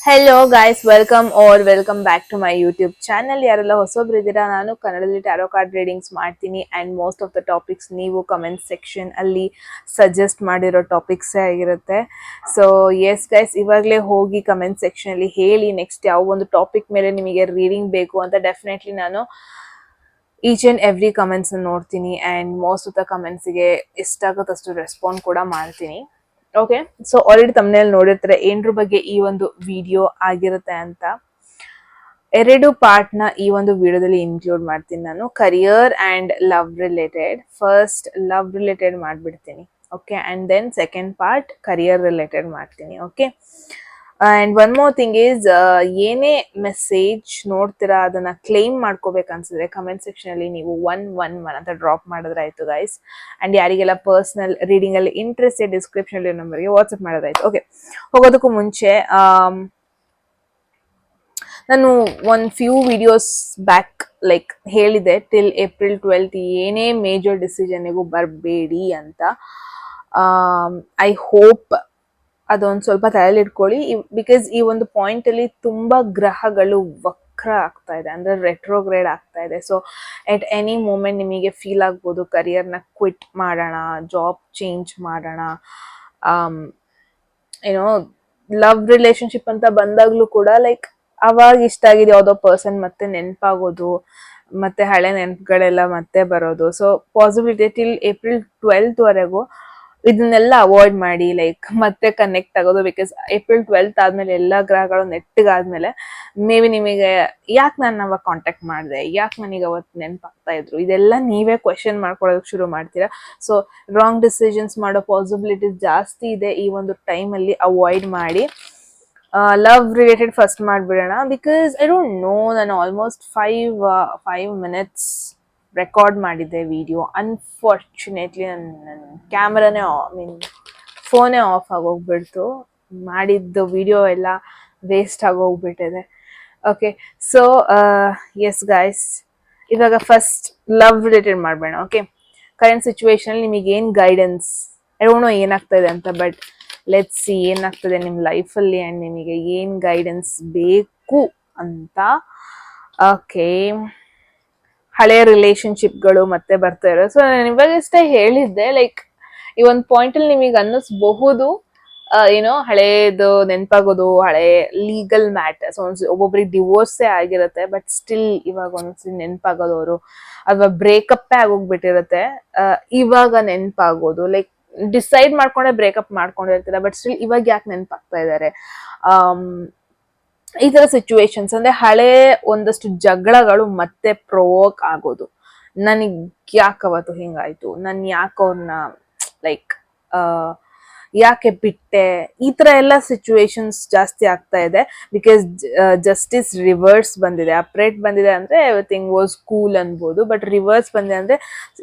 Hello guys, welcome back to my YouTube channel. ಯಾರೆಲ್ಲ ಹೊಸೊಬ್ರು ಇದ್ದೀರಾ, ನಾನು ಕನ್ನಡದಲ್ಲಿ ಟ್ಯಾರೋ ಕಾರ್ಡ್ ರೀಡಿಂಗ್ಸ್ ಮಾಡ್ತೀನಿ and most of the topics ನೀವು ಕಮೆಂಟ್ ಸೆಕ್ಷನ್ ಅಲ್ಲಿ ಸಜೆಸ್ಟ್ ಮಾಡಿರೋ ಟಾಪಿಕ್ಸೇ ಆಗಿರುತ್ತೆ. ಸೊ ಎಸ್ ಗೈಸ್, ಇವಾಗಲೇ ಹೋಗಿ ಕಮೆಂಟ್ ಸೆಕ್ಷನಲ್ಲಿ ಹೇಳಿ ನೆಕ್ಸ್ಟ್ ಯಾವ ಒಂದು ಟಾಪಿಕ್ ಮೇಲೆ ನಿಮಗೆ ರೀಡಿಂಗ್ ಬೇಕು ಅಂತ. ಡೆಫಿನೆಟ್ಲಿ ನಾನು ಈಚ್ ಆ್ಯಂಡ್ ಎವ್ರಿ ಕಮೆಂಟ್ಸ್ ನೋಡ್ತೀನಿ ಆ್ಯಂಡ್ ಮೋಸ್ಟ್ ಆಫ್ ದ ಕಮೆಂಟ್ಸಿಗೆ ಎಷ್ಟಾಗುತ್ತಷ್ಟು ರೆಸ್ಪಾಂಡ್ ಕೂಡ ಮಾಡ್ತೀನಿ. ಓಕೆ, ಸೊ ಆಲ್ರೆಡಿ ತಮ್ಮನೇಲಿ ನೋಡಿರ್ತಾರೆ ಏನ್ರ ಬಗ್ಗೆ ಈ ಒಂದು ವಿಡಿಯೋ ಆಗಿರುತ್ತೆ ಅಂತ. 2 ಪಾರ್ಟ್ನ ಈ ಒಂದು ವಿಡಿಯೋದಲ್ಲಿ ಇನ್ಕ್ಲೂಡ್ ಮಾಡ್ತೀನಿ ನಾನು, career and love related. First love related ಮಾಡಿಬಿಡ್ತೀನಿ, okay, and then second part career related ಮಾಡ್ತೀನಿ. Okay, and one more thing is, ಏನೇ ಮೆಸೇಜ್ ನೋಡ್ತೀರಾ ಅದನ್ನ ಕ್ಲೇಮ್ ಮಾಡ್ಕೋಬೇಕು ಅನ್ಸಿದ್ರೆ ಕಮೆಂಟ್ ಸೆಕ್ಷನ್ ಅಲ್ಲಿ ನೀವು 111 ಅಂತ ಡ್ರಾಪ್ ಮಾಡಿದ್ರೆ ಆಯ್ತು ಗೈಸ್. ಆ್ಯಂಡ್ ಯಾರಿಗೆಲ್ಲ ಪರ್ಸನಲ್ ರೀಡಿಂಗ್ ಅಲ್ಲಿ ಇಂಟ್ರೆಸ್ಟ್ ಡಿಸ್ಕ್ರಿಪ್ಷನ್ ನಂಬರ್ಗೆ ವಾಟ್ಸ್ಆಪ್ ಮಾಡೋದಾಯ್ತು. ಓಕೆ, ಹೋಗೋದಕ್ಕೂ ಮುಂಚೆ ನಾನು ಒಂದು ಫ್ಯೂ ವಿಡಿಯೋಸ್ ಬ್ಯಾಕ್ ಲೈಕ್ ಹೇಳಿದೆ, ಟಿಲ್ April 12 ಏನೇ ಮೇಜರ್ ಡಿಸಿಷನ್ನಿಗೂ ಬರಬೇಡಿ ಅಂತ. ಐ ಹೋಪ್ ಅದೊಂದು ಸ್ವಲ್ಪ ತಲೆಯಲ್ಲಿ ಇಟ್ಕೊಳ್ಳಿ, ಬಿಕಾಸ್ ಈ ಒಂದು ಪಾಯಿಂಟ್ ಅಲ್ಲಿ ತುಂಬಾ ಗ್ರಹಗಳು ವಕ್ರ ಆಗ್ತಾ ಇದೆ, ಅಂದ್ರೆ ರೆಟ್ರೋಗ್ರೇಡ್ ಆಗ್ತಾ ಇದೆ. ಸೊ ಎಟ್ ಎನಿ ಮೂಮೆಂಟ್ ನಿಮಗೆ ಫೀಲ್ ಆಗ್ಬೋದು ಕರಿಯರ್ನ ಕ್ವಿಟ್ ಮಾಡೋಣ, ಜಾಬ್ ಚೇಂಜ್ ಮಾಡೋಣ. ಏನೋ ಲವ್ ರಿಲೇಶನ್ಶಿಪ್ ಅಂತ ಬಂದಾಗ್ಲೂ ಕೂಡ ಲೈಕ್ ಅವಾಗ ಇಷ್ಟ ಆಗಿದೆ ಯಾವುದೋ ಪರ್ಸನ್ ಮತ್ತೆ ನೆನಪಾಗೋದು, ಮತ್ತೆ ಹಳೆ ನೆನಪುಗಳೆಲ್ಲ ಮತ್ತೆ ಬರೋದು. ಸೊ ಪಾಸಿಬಿಲಿಟಿ ಟಿಲ್ April 12 ವರೆಗೂ ಇದನ್ನೆಲ್ಲ ಅವಾಯ್ಡ್ ಮಾಡಿ, ಲೈಕ್ ಮತ್ತೆ ಕನೆಕ್ಟ್ ಆಗೋದು. ಬಿಕಾಸ್ April 12 ಆದ್ಮೇಲೆ ಎಲ್ಲ ಗ್ರಹಗಳು ನೆಟ್ಟಗಾದ್ಮೇಲೆ ಮೇ ಬಿ ನಿಮಗೆ ಯಾಕೆ ನಾನು ಅವಾಗ ಕಾಂಟ್ಯಾಕ್ಟ್ ಮಾಡಿದೆ, ಯಾಕೆ ನನಗೆ ಅವತ್ತು ನೆನಪಾಗ್ತಾ ಇದ್ರು, ಇದೆಲ್ಲ ನೀವೇ ಕ್ವೆಶನ್ ಮಾಡ್ಕೊಳ್ಳೋದಕ್ಕೆ ಶುರು ಮಾಡ್ತೀರಾ. ಸೊ ರಾಂಗ್ ಡಿಸಿಷನ್ಸ್ ಮಾಡೋ ಪಾಸಿಬಿಲಿಟೀಸ್ ಜಾಸ್ತಿ ಇದೆ ಈ ಒಂದು ಟೈಮಲ್ಲಿ, ಅವಾಯ್ಡ್ ಮಾಡಿ. ಲವ್ ರಿಲೇಟೆಡ್ ಫಸ್ಟ್ ಮಾಡಿಬಿಡೋಣ, ಬಿಕಾಸ್ ಐ ಡೋಂಟ್ ನೋ, ನಾನು ಆಲ್ಮೋಸ್ಟ್ 5 ಮಿನಿಟ್ಸ್ ರೆಕಾರ್ಡ್ ಮಾಡಿದ್ದೆ ವಿಡಿಯೋ. ಅನ್ಫಾರ್ಚುನೇಟ್ಲಿ ನನ್ನ ಕ್ಯಾಮ್ರಾನೇ ಫೋನೇ ಆಫ್ ಆಗೋಗ್ಬಿಡ್ತು, ಮಾಡಿದ್ದು ವಿಡಿಯೋ ಎಲ್ಲ ವೇಸ್ಟ್ ಆಗೋಗ್ಬಿಟ್ಟಿದೆ. ಓಕೆ, ಸೊ ಎಸ್ ಗೈಸ್, ಇವಾಗ ಫಸ್ಟ್ ಲವ್ ರಿಲೇಟೆಡ್ ಮಾಡಬೇಡ. ಓಕೆ, ಕರೆಂಟ್ ಸಿಚುವೇಶನ್ ನಿಮಗೆ ಏನು ಗೈಡೆನ್ಸ್, ಐ ಡೋಂಟ್ ನೋ ಏನಾಗ್ತಾ ಇದೆ ಅಂತ, ಬಟ್ ಲೆಟ್ಸ್ ಸಿ ಏನಾಗ್ತದೆ ನಿಮ್ಮ ಲೈಫಲ್ಲಿ ಆ್ಯಂಡ್ ನಿಮಗೆ ಏನು ಗೈಡೆನ್ಸ್ ಬೇಕು ಅಂತ. ಓಕೆ, ಹಳೆಯ ರಿಲೇಶನ್ಶಿಪ್ಗಳು ಮತ್ತೆ ಬರ್ತಾ ಇರೋ. ಸೊ ನಾನು ಇವಾಗಷ್ಟೇ ಹೇಳಿದ್ದೆ, ಲೈಕ್ ಈ ಒಂದು ಪಾಯಿಂಟಲ್ಲಿ ನಿಮಗೆ ಅನ್ನಿಸ್ಬಹುದು ಏನೋ ಹಳೇದು ನೆನಪಾಗೋದು, ಹಳೆ ಲೀಗಲ್ ಮ್ಯಾಟರ್ಸ್, ಒಬ್ಬೊಬ್ರಿಗೆ ಡಿವೋರ್ಸೇ ಆಗಿರುತ್ತೆ ಬಟ್ ಸ್ಟಿಲ್ ಇವಾಗ ಒಂದ್ಸರಿ ನೆನಪಾಗೋದವರು, ಅಥವಾ ಬ್ರೇಕಪ್ಪೇ ಆಗೋಗ್ಬಿಟ್ಟಿರುತ್ತೆ ಇವಾಗ ನೆನಪಾಗೋದು. ಲೈಕ್ ಡಿಸೈಡ್ ಮಾಡ್ಕೊಂಡೆ ಬ್ರೇಕಪ್ ಮಾಡ್ಕೊಂಡಿರ್ತೀರ ಬಟ್ ಸ್ಟಿಲ್ ಇವಾಗ ಯಾಕೆ ನೆನಪಾಗ್ತಾ ಇದ್ದಾರೆ, ಈ ತರ ಸಿಚುವೇಶನ್ಸ್. ಅಂದ್ರೆ ಹಳೆ ಒಂದಷ್ಟು ಜಗಳಗಳು ಮತ್ತೆ ಪ್ರೊವೋಕ್ ಆಗೋದು, ನನಗ್ ಯಾಕೆ ಅವತ್ತು ಹಿಂಗಾಯ್ತು, ನನ್ ಯಾಕೆ ಅವ್ರನ್ನ ಲೈಕ್ ಯಾಕೆ ಬಿಟ್ಟೆ, ಈ ತರ ಎಲ್ಲ ಸಿಚುವೇಶನ್ಸ್ ಜಾಸ್ತಿ ಆಗ್ತಾ ಇದೆ. ಬಿಕಾಸ್ ಜಸ್ಟಿಸ್ ರಿವರ್ಸ್ ಬಂದಿದೆ, ಅಪ್ರೇಟ್ ಬಂದಿದೆ ಅಂದ್ರೆ ಎವ್ರಿಥಿಂಗ್ ವಾಸ್ ಕೂಲ್ ಅನ್ಬೋದು, ಬಟ್ ರಿವರ್ಸ್ ಬಂದಿದೆ ಅಂದ್ರೆ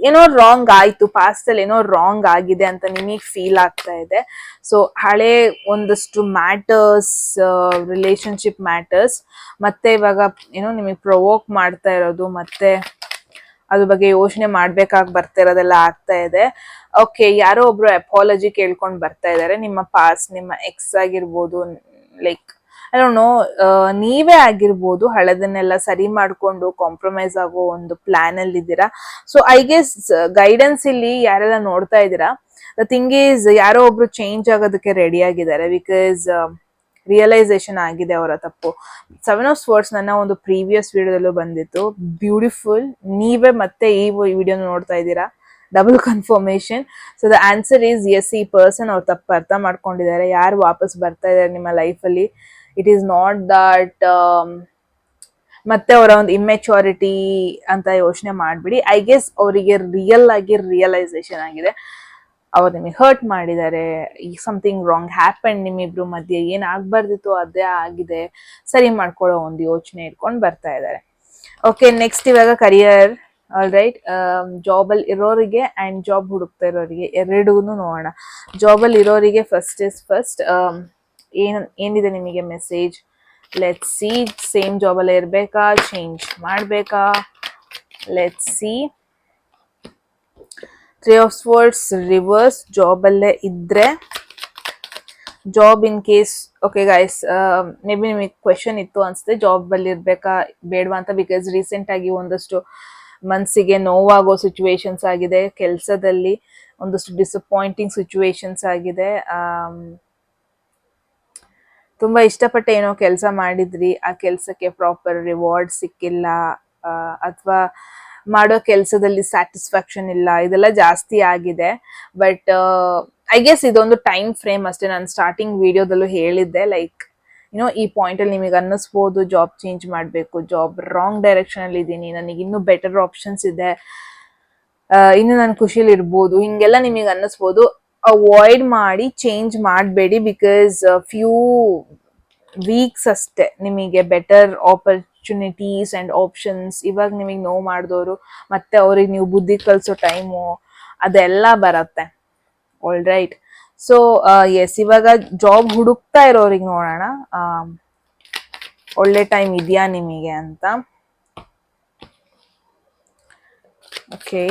ಏನೋ ರಾಂಗ್ ಆಯ್ತು, ಪಾಸ್ಟ್ ಅಲ್ಲಿ ಏನೋ ರಾಂಗ್ ಆಗಿದೆ ಅಂತ ನಿಮಗೆ ಫೀಲ್ ಆಗ್ತಾ ಇದೆ. ಸೊ ಹಳೆ ಒಂದಷ್ಟು ಮ್ಯಾಟರ್ಸ್, ರಿಲೇಶನ್ಶಿಪ್ ಮ್ಯಾಟರ್ಸ್ ಮತ್ತೆ ಇವಾಗ ಏನೋ ನಿಮಗೆ ಪ್ರೊವೋಕ್ ಮಾಡ್ತಾ ಇರೋದು, ಮತ್ತೆ ಅದ್ರ ಬಗ್ಗೆ ಯೋಚನೆ ಮಾಡ್ಬೇಕಾಗಿ ಬರ್ತಾ ಇರೋದೆಲ್ಲ ಆಗ್ತಾ ಇದೆ. ಓಕೆ, ಯಾರೋ ಒಬ್ರು ಅಪಾಲಜಿ ಕೇಳ್ಕೊಂಡು ಬರ್ತಾ ಇದಾರೆ, ನಿಮ್ಮ ಪಾಸ್ಟ್, ನಿಮ್ಮ ಎಕ್ಸ್ ಆಗಿರ್ಬೋದು, ಲೈಕ್ ಐ ಡೋಂಟ್ ನೋ, ನೀವೇ ಆಗಿರ್ಬೋದು, ಹಳೆದನ್ನೆಲ್ಲ ಸರಿ ಮಾಡ್ಕೊಂಡು ಕಾಂಪ್ರಮೈಸ್ ಆಗೋ ಒಂದು ಪ್ಲಾನ್ ಅಲ್ಲಿ ಇದ್ದೀರಾ. ಸೊ ಐ ಗೆಸ್ ಗೈಡೆನ್ಸ್ ಇಲ್ಲಿ ಯಾರೆಲ್ಲ ನೋಡ್ತಾ ಇದ್ದೀರಾ, ದ ಥಿಂಗ್ ಈಸ್ ಯಾರೋ ಒಬ್ರು ಚೇಂಜ್ ಆಗೋದಕ್ಕೆ ರೆಡಿ ಆಗಿದ್ದಾರೆ, ಬಿಕಾಸ್ ರಿಯಲೈಸೇಷನ್ ಆಗಿದೆ ಅವರ ತಪ್ಪು. 7 of Swords ನನ್ನ ಒಂದು ಪ್ರೀವಿಯಸ್ ವಿಡಿಯೋದಲ್ಲೂ ಬಂದಿತ್ತು, ಬ್ಯೂಟಿಫುಲ್. ನೀವೇ ಮತ್ತೆ ಈ ವಿಡಿಯೋ ನೋಡ್ತಾ ಇದ್ದೀರಾ, double confirmation. So the answer is yes, ಈ ಪರ್ಸನ್ ಅವ್ರು ತಪ್ಪು ಅರ್ಥ ಮಾಡ್ಕೊಂಡಿದ್ದಾರೆ. ಯಾರು ವಾಪಸ್ ಬರ್ತಾ ಇದ್ದಾರೆ ನಿಮ್ಮ ಲೈಫಲ್ಲಿ, ಇಟ್ ಈಸ್ ನಾಟ್ ದಟ್ ಮತ್ತೆ ಅವರ ಒಂದು ಇಮ್ಮೆಚುರಿಟಿ ಅಂತ ಯೋಚನೆ ಮಾಡ್ಬಿಡಿ. ಐ ಗೆಸ್ ಅವರಿಗೆ ರಿಯಲ್ ಆಗಿ ರಿಯಲೈಸೇಷನ್ ಆಗಿದೆ, ಅವ್ರು ನಿಮಗೆ ಹರ್ಟ್ ಮಾಡಿದ್ದಾರೆ, ಸಮಥಿಂಗ್ ರಾಂಗ್ ಹ್ಯಾಪನ್ ನಿಮ್ಮಿಬ್ರು ಮಧ್ಯೆ, ಏನ್ ಆಗ್ಬಾರ್ದಿತ್ತು ಅದೇ ಆಗಿದೆ, ಸರಿ ಮಾಡ್ಕೊಳ್ಳೋ ಒಂದು ಯೋಚನೆ ಇಟ್ಕೊಂಡು ಬರ್ತಾ ಇದ್ದಾರೆ. ಓಕೆ, ನೆಕ್ಸ್ಟ್ ಇವಾಗ ಕರಿಯರ್. ಆಲ್ ರೈಟ್, ಜಾಬಲ್ಲಿ ಇರೋರಿಗೆ ಆ್ಯಂಡ್ ಜಾಬ್ ಹುಡುಕ್ತಾ ಇರೋರಿಗೆ ಎರಡೂ ನೋಡೋಣ. ಜಾಬಲ್ಲಿ ಇರೋರಿಗೆ ಫಸ್ಟ್ ಇಸ್ ಫಸ್ಟ್, ಏನಿದೆ ನಿಮಗೆ ಮೆಸೇಜ್, ಲೆಟ್ಸ್ ಸಿ. ಸೇಮ್ ಜಾಬಲ್ಲೇ ಇರಬೇಕಾ, ಚೇಂಜ್ ಮಾಡಬೇಕಾ, let's see. 3 of Swords reverse, ಜಾಬಲ್ಲೇ ಇದ್ರೆ job in case okay guys, maybe ನಿಮಗೆ ಕ್ವೆಶನ್ ಇತ್ತು ಅನ್ಸುತ್ತೆ ಜಾಬ್ ಅಲ್ಲಿ ಇರ್ಬೇಕಾ ಬೇಡವಾ ಅಂತ. ಬಿಕಾಸ್ ರೀಸೆಂಟ್ ಆಗಿ ಒಂದಷ್ಟು ಮನ್ಸಿಗೆ ನೋವಾಗೋ ಸಿಚುವೇಶನ್ಸ್ ಆಗಿದೆ, ಕೆಲಸದಲ್ಲಿ ಒಂದಷ್ಟು ಡಿಸಪಾಯಿಂಟಿಂಗ್ ಸಿಚುವೇಶನ್ಸ್ ಆಗಿದೆ. ತುಂಬಾ ಇಷ್ಟಪಟ್ಟು ಏನೋ ಕೆಲಸ ಮಾಡಿದ್ರಿ, ಆ ಕೆಲಸಕ್ಕೆ ಪ್ರಾಪರ್ ರಿವಾರ್ಡ್ ಸಿಕ್ಕಿಲ್ಲ, ಅಥವಾ ಮಾಡೋ ಕೆಲಸದಲ್ಲಿ ಸ್ಯಾಟಿಸ್ಫ್ಯಾಕ್ಷನ್ ಇಲ್ಲ, ಇದೆಲ್ಲ ಜಾಸ್ತಿ ಆಗಿದೆ. ಬಟ್ ಐ ಗೆಸ್ ಇದೊಂದು ಟೈಮ್ ಫ್ರೇಮ್ ಅಷ್ಟೇ. ನಾನು ಸ್ಟಾರ್ಟಿಂಗ್ ವಿಡಿಯೋದಲ್ಲೂ ಹೇಳಿದ್ದೆ, ಲೈಕ್ ಈ ಪಾಯಿಂಟ್ ಅಲ್ಲಿ ನಿಮಗೆ ಅನ್ನಿಸ್ಬೋದು ಜಾಬ್ ಚೇಂಜ್ ಮಾಡಬೇಕು, ಜಾಬ್ ರಾಂಗ್ ಡೈರೆಕ್ಷನ್ ಅಲ್ಲಿ ಇದ್ದೀನಿ, ನನಗೆ ಇನ್ನೂ ಬೆಟರ್ ಆಪ್ಷನ್ಸ್ ಇದೆ, ಇನ್ನು ನಾನು ಖುಷಿಲಿ ಇರ್ಬೋದು, ಹಿಂಗೆಲ್ಲ ನಿಮಗೆ ಅನ್ನಿಸ್ಬೋದು. ಅವಾಯ್ಡ್ ಮಾಡಿ, ಚೇಂಜ್ ಮಾಡಬೇಡಿ. ಬಿಕಾಸ್ ಫ್ಯೂ ವೀಕ್ಸ್ ಅಷ್ಟೇ ನಿಮಗೆ ಬೆಟರ್ ಆಪರ್ಚುನಿಟೀಸ್ ಅಂಡ್ ಆಪ್ಷನ್ಸ್. ಇವಾಗ ನಿಮಗೆ ನೋವು ಮಾಡಿದವರು ಮತ್ತೆ ಅವ್ರಿಗೆ ನೀವು ಬುದ್ಧಿ ಕಲಿಸೋ ಟೈಮು ಅದೆಲ್ಲ ಬರತ್ತೆ. All right. ಸೊ ಎಸ್, ಇವಾಗ ಜಾಬ್ ಹುಡುಕ್ತಾ ಇರೋರಿಗೆ ನೋಡೋಣ ಒಳ್ಳೆ ಟೈಮ್ ಇದೆಯಾ ನಿಮಗೆ ಅಂತ. Okay,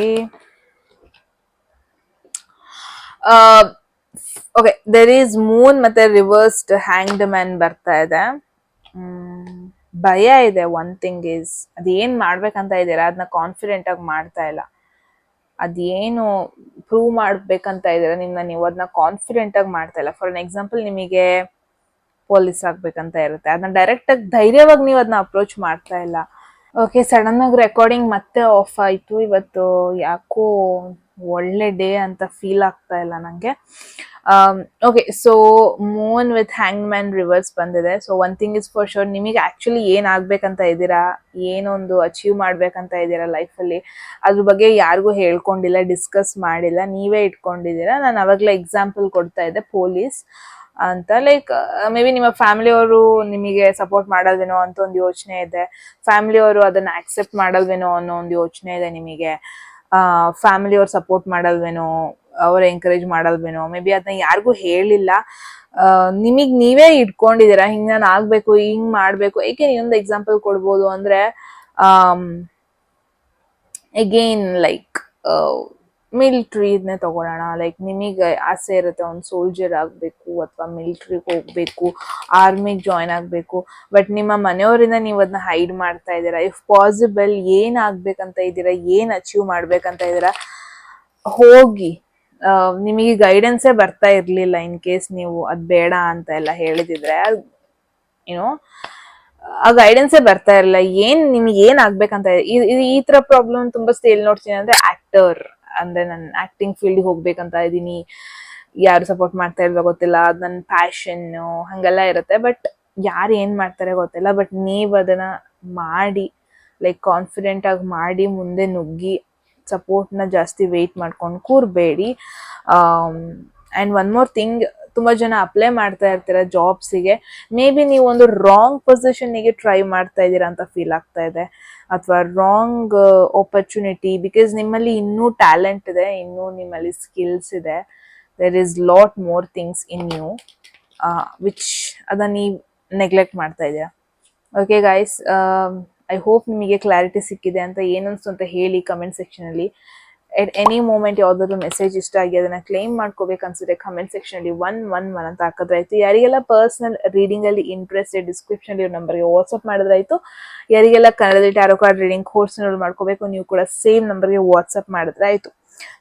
okay, there is moon ಮತ್ತೆ ರಿವರ್ಸ್ಡ್ ಹ್ಯಾಂಗ್ಡ್ ಮ್ಯಾನ್ ಬರ್ತಾ ಇದೆ. ಭಯ ಇದೆ. ಒನ್ ಥಿಂಗ್ ಈಸ್, ಅದೇನ್ ಮಾಡ್ಬೇಕಂತ ಇದ್ದೀರಾ ಅದನ್ನ ಕಾನ್ಫಿಡೆಂಟ್ ಆಗಿ ಮಾಡ್ತಾ ಇಲ್ಲ. ಅದೇನು ಪ್ರೂವ್ ಮಾಡ್ಬೇಕಂತ ಇದ್ದೀರಾ ನೀವು ಅದನ್ನ ಕಾನ್ಫಿಡೆಂಟ್ ಆಗಿ ಮಾಡ್ತಾ ಇಲ್ಲ. ಫಾರ್ ಅನ್ ಎಕ್ಸಾಂಪಲ್, ನಿಮಗೆ ಪೊಲೀಸ್ ಆಗ್ಬೇಕಂತ ಇರುತ್ತೆ, ಅದನ್ನ ಡೈರೆಕ್ಟ್ ಆಗಿ ಧೈರ್ಯವಾಗಿ ನೀವು ಅದನ್ನ ಅಪ್ರೋಚ್ ಮಾಡ್ತಾ ಇಲ್ಲ. ಓಕೆ, ಸಡನ್ ಆಗಿ ರೆಕಾರ್ಡಿಂಗ್ ಮತ್ತೆ ಆಫ್ ಆಯ್ತು. ಇವತ್ತು ಯಾಕೋ ಒಳ್ಳೆ ಡೇ ಅಂತ ಫೀಲ್ ಆಗ್ತಾ ಇಲ್ಲ ನಂಗೆ. ಓಕೆ, ಸೊ ಮೂನ್ ವಿತ್ ಹ್ಯಾಂಗ್ ಮ್ಯಾನ್ ರಿವರ್ಸ್ ಬಂದಿದೆ. So one thing is for sure, ನಿಮಗೆ ಆಕ್ಚುಲಿ ಏನ್ ಆಗ್ಬೇಕಂತ ಇದ್ದೀರಾ, ಏನೊಂದು ಅಚೀವ್ ಮಾಡ್ಬೇಕಂತ ಇದ್ದೀರಾ ಲೈಫಲ್ಲಿ, ಅದ್ರ ಬಗ್ಗೆ ಯಾರಿಗೂ ಹೇಳ್ಕೊಂಡಿಲ್ಲ, ಡಿಸ್ಕಸ್ ಮಾಡಿಲ್ಲ, ನೀವೇ ಇಟ್ಕೊಂಡಿದ್ದೀರಾ. ನಾನು ಅವಾಗಲೇ ಎಕ್ಸಾಂಪಲ್ ಕೊಡ್ತಾ ಇದ್ದೆ ಪೊಲೀಸ್ ಅಂತ. ಲೈಕ್ ಮೇ ಬಿ ನಿಮ್ಮ ಫ್ಯಾಮಿಲಿಯವರು ನಿಮಗೆ ಸಪೋರ್ಟ್ ಮಾಡಲ್ವೇನೋ ಅಂತ ಒಂದು ಯೋಚನೆ ಇದೆ, ಫ್ಯಾಮಿಲಿಯವರು ಅದನ್ನ ಆಕ್ಸೆಪ್ಟ್ ಮಾಡಲ್ವೇನೋ ಅನ್ನೋ ಒಂದು ಯೋಚನೆ ಇದೆ ನಿಮಗೆ, ಫ್ಯಾಮಿಲಿಯವ್ರು ಸಪೋರ್ಟ್ ಮಾಡಲ್ವೇನೋ, ಅವ್ರು ಎಂಕರೇಜ್ ಮಾಡಲ್ವೇನೋ, ಮೇ ಬಿ ಅದನ್ನ ಯಾರಿಗೂ ಹೇಳಿಲ್ಲ, ನಿಮಗ್ ನೀವೇ ಇಟ್ಕೊಂಡಿದ್ದೀರಾ ಹಿಂಗ್ ನಾನು ಆಗ್ಬೇಕು, ಹಿಂಗ್ ಮಾಡ್ಬೇಕು. ಏಕೆ ಇನ್ನೊಂದು ಎಕ್ಸಾಂಪಲ್ ಕೊಡ್ಬೋದು ಅಂದ್ರೆ, ಅಗೇನ್ ಲೈಕ್ ಮಿಲಿಟ್ರಿನೇ ತಗೊಳ್ಳೋಣ. ಲೈಕ್ ನಿಮಗೆ ಆಸೆ ಇರುತ್ತೆ ಒಂದು ಸೋಲ್ಜರ್ ಆಗಬೇಕು ಅಥವಾ ಮಿಲಿಟ್ರಿಗೆ ಹೋಗ್ಬೇಕು, ಆರ್ಮಿಗೆ ಜಾಯ್ನ್ ಆಗಬೇಕು. ಬಟ್ ನಿಮ್ಮ ಮನೆಯವರಿಂದ ನೀವು ಅದನ್ನ ಹೈಡ್ ಮಾಡ್ತಾ ಇದ್ದೀರಾ. ಇಫ್ ಪಾಸಿಬಲ್ ಏನ್ ಆಗ್ಬೇಕಂತ ಇದ್ದೀರಾ, ಏನ್ ಅಚೀವ್ ಮಾಡ್ಬೇಕಂತ ಇದ್ದೀರಾ, ಹೋಗಿ. ನಿಮಗೆ ಗೈಡೆನ್ಸೇ ಬರ್ತಾ ಇರ್ಲಿಲ್ಲ ಇನ್ ಕೇಸ್ ನೀವು ಅದ್ ಬೇಡ ಅಂತ ಎಲ್ಲ ಹೇಳಿದಿದ್ರೆ, ಏನೋ ಆ ಗೈಡೆನ್ಸೇ ಬರ್ತಾ ಇರಲಿಲ್ಲ. ನಿಮ್ಗೆ ಏನ್ ಆಗ್ಬೇಕಂತ ಈ ತರ ಪ್ರಾಬ್ಲಮ್ ತುಂಬಾ ಎಲ್ಲಿ ನೋಡ್ತೀನಿ ಅಂದ್ರೆ, ಆಕ್ಟರ್ ಅಂದ್ರೆ ನಾನು ಆಕ್ಟಿಂಗ್ ಫೀಲ್ಡ್ ಹೋಗ್ಬೇಕಂತ ಇದೀನಿ, ಯಾರು ಸಪೋರ್ಟ್ ಮಾಡ್ತಾ ಇಲ್ವಾ ಗೊತ್ತಿಲ್ಲ, ಅದ್ ನನ್ನ ಪ್ಯಾಷನ್ ಹಂಗೆಲ್ಲ ಇರುತ್ತೆ. ಬಟ್ ಯಾರು ಏನ್ ಮಾಡ್ತಾರೆ ಗೊತ್ತಿಲ್ಲ. ಬಟ್ ನೀವ್ ಅದನ್ನ ಮಾಡಿ, ಲೈಕ್ ಕಾನ್ಫಿಡೆಂಟ್ ಆಗಿ ಮಾಡಿ, ಮುಂದೆ ನುಗ್ಗಿ, ಸಪೋರ್ಟ್ನ ಜಾಸ್ತಿ ವೆಯ್ಟ್ ಮಾಡ್ಕೊಂಡು ಕೂರ್ಬೇಡಿ. ಆ್ಯಂಡ್ ಒನ್ ಮೋರ್ ಥಿಂಗ್, ತುಂಬ ಜನ ಅಪ್ಲೈ ಮಾಡ್ತಾ ಇರ್ತೀರ ಜಾಬ್ಸಿಗೆ, ಮೇ ಬಿ ನೀವು ಒಂದು ರಾಂಗ್ ಪೊಸಿಷನ್ನಿಗೆ ಟ್ರೈ ಮಾಡ್ತಾ ಇದ್ದೀರಾ ಅಂತ ಫೀಲ್ ಆಗ್ತಾ ಇದೆ, ಅಥವಾ ರಾಂಗ್ ಆಪರ್ಚುನಿಟಿ. ಬಿಕಾಸ್ ನಿಮ್ಮಲ್ಲಿ ಇನ್ನೂ ಟ್ಯಾಲೆಂಟ್ ಇದೆ, ಇನ್ನೂ ನಿಮ್ಮಲ್ಲಿ ಸ್ಕಿಲ್ಸ್ ಇದೆ, there is lot more things in you which ಅದನ್ನ ನೀವು ನೆಗ್ಲೆಕ್ಟ್ ಮಾಡ್ತಾ ಇದ್ದೀರಾ. ಓಕೆ ಗೈಸ್, ಐ ಹೋಪ್ ನಿಮಗೆ ಕ್ಲಾರಿಟಿ ಸಿಕ್ಕಿದೆ ಅಂತ. ಏನನ್ಸ್ತು ಅಂತ ಹೇಳಿ ಕಮೆಂಟ್ ಸೆಕ್ಷನಲ್ಲಿ. ಎಟ್ ಎನಿ ಮೂಮೆಂಟ್ ಯಾವ್ದಾದ್ರು ಮೆಸೇಜ್ ಇಷ್ಟ ಆಗಿ ಅದನ್ನ ಕ್ಲೈಮ್ ಮಾಡ್ಕೋಬೇಕು ಅನ್ಸಿದ್ರೆ ಕಮೆಂಟ್ ಸೆಕ್ಷನಲ್ಲಿ 111 ಅಂತ ಹಾಕಿದ್ರಾಯ್ತು. ಯಾರಿಗೆಲ್ಲ ಪರ್ಸನಲ್ ರೀಡಿಂಗ್ ಅಲ್ಲಿ ಇಂಟ್ರೆಸ್ಟೆಡ್, ಡಿಸ್ಕ್ರಿಪ್ಷನ್ ಇರೋ ನಂಬರ್ಗೆ ವಾಟ್ಸ್ಆಪ್ ಮಾಡಿದ್ರಾಯ್ತು. ಯಾರಿಗೆಲ್ಲ ಕನ್ನಡದಲ್ಲಿ ಟ್ಯಾರೋ ಕಾರ್ಡ್ ರೀಡಿಂಗ್ ಕೋರ್ಸ್ ಮಾಡ್ಕೋಬೇಕು, ನೀವು ಕೂಡ ಸೇಮ್ ನಂಬರ್ಗೆ ವಾಟ್ಸ್ಆಪ್ ಮಾಡಿದ್ರೆ ಆಯ್ತು.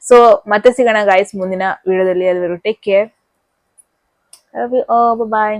ಸೊ ಮತ್ತೆ ಸಿಗೋಣ ಗೈಸ್ ಮುಂದಿನ ವಿಡಿಯೋದಲ್ಲಿ. ಎಲ್ಲರೂ ಟೇಕ್ ಕೇರ್, ಬಾಯ್.